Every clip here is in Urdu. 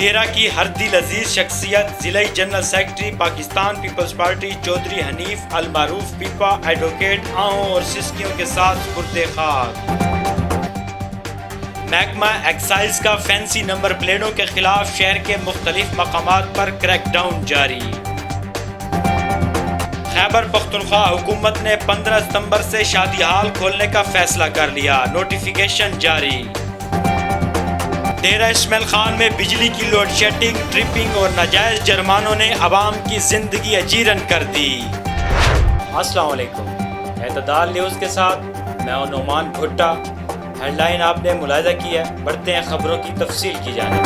ڈیرہ کی ہردل عزیز شخصیت ضلعی جنرل سیکرٹری پاکستان پیپلز پارٹی چودھری حنیف المعروف پیپا ایڈوکیٹ آہوں اور سسکیوں کے ساتھ سپرد خاک۔ محکمہ ایکسائز کا فینسی نمبر پلیٹوں کے خلاف شہر کے مختلف مقامات پر کریک ڈاؤن جاری۔ خیبر پختونخوا حکومت نے 15 ستمبر سے شادی ہال کھولنے کا فیصلہ کر لیا، نوٹیفیکیشن جاری۔ ڈیرہ اسماعیل خان میں بجلی کی لوڈ شیڈنگ، ٹرپنگ اور ناجائز جرمانوں نے عوام کی زندگی اجیرن کر دی۔ السلام علیکم، اعتدال نیوز کے ساتھ میں ہوں نعمان بھٹا۔ ہیڈ لائن آپ نے ملاحظہ کی ہے، بڑھتے ہیں خبروں کی تفصیل کی جانب۔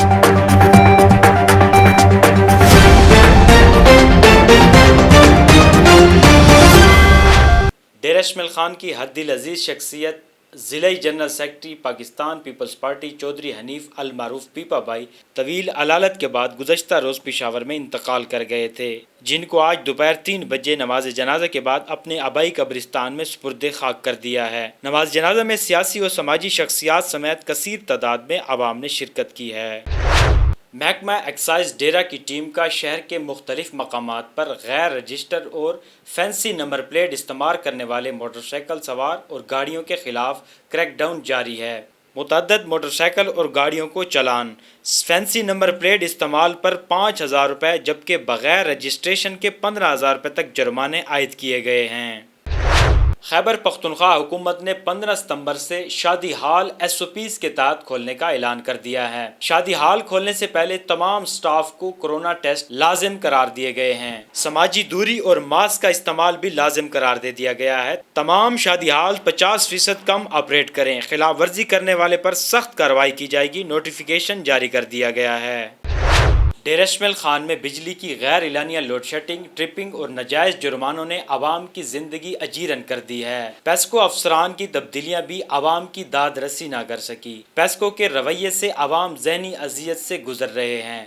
ڈیرہ اسماعیل خان کی ہردل عزیز شخصیت ضلعی جنرل سیکرٹری پاکستان پیپلز پارٹی چودھری حنیف المعروف پیپا بھائی طویل علالت کے بعد گزشتہ روز پشاور میں انتقال کر گئے تھے، جن کو آج دوپہر 3 بجے نماز جنازہ کے بعد اپنے آبائی قبرستان میں سپرد خاک کر دیا ہے۔ نماز جنازہ میں سیاسی اور سماجی شخصیات سمیت کثیر تعداد میں عوام نے شرکت کی ہے۔ محکمہ ایکسائز ڈیرہ کی ٹیم کا شہر کے مختلف مقامات پر غیر رجسٹر اور فینسی نمبر پلیٹ استعمال کرنے والے موٹر سائیکل سوار اور گاڑیوں کے خلاف کریک ڈاؤن جاری ہے۔ متعدد موٹر سائیکل اور گاڑیوں کو چلان، فینسی نمبر پلیٹ استعمال پر 5,000 روپے جبکہ بغیر رجسٹریشن کے 15,000 روپے تک جرمانے عائد کیے گئے ہیں۔ خیبر پختونخوا حکومت نے 15 ستمبر سے شادی ہال SOPs کے تحت کھولنے کا اعلان کر دیا ہے۔ شادی ہال کھولنے سے پہلے تمام سٹاف کو کورونا ٹیسٹ لازم قرار دیے گئے ہیں۔ سماجی دوری اور ماسک کا استعمال بھی لازم قرار دے دیا گیا ہے۔ تمام شادی ہال 50% کم آپریٹ کریں، خلاف ورزی کرنے والے پر سخت کارروائی کی جائے گی، نوٹیفیکیشن جاری کر دیا گیا ہے۔ ڈیرہ اسماعیل خان میں بجلی کی غیر اعلانیہ لوڈ شیڈنگ، ٹرپنگ اور ناجائز جرمانوں نے عوام کی زندگی اجیرن کر دی ہے۔ پیسکو افسران کی تبدیلیاں بھی عوام کی داد رسی نہ کر سکی۔ پیسکو کے رویے سے عوام ذہنی اذیت سے گزر رہے ہیں۔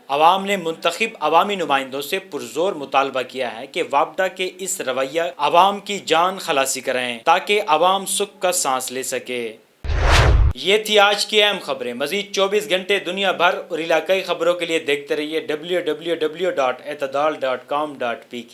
عوام نے منتخب عوامی نمائندوں سے پرزور مطالبہ کیا ہے کہ وابڈا کے اس رویہ عوام کی جان خلاصی کریں تاکہ عوام سکھ کا سانس لے سکے۔ یہ تھی آج کی اہم خبریں۔ مزید 24 گھنٹے دنیا بھر اور علاقائی خبروں کے لیے دیکھتے رہیے www.اعتدال.com.pk۔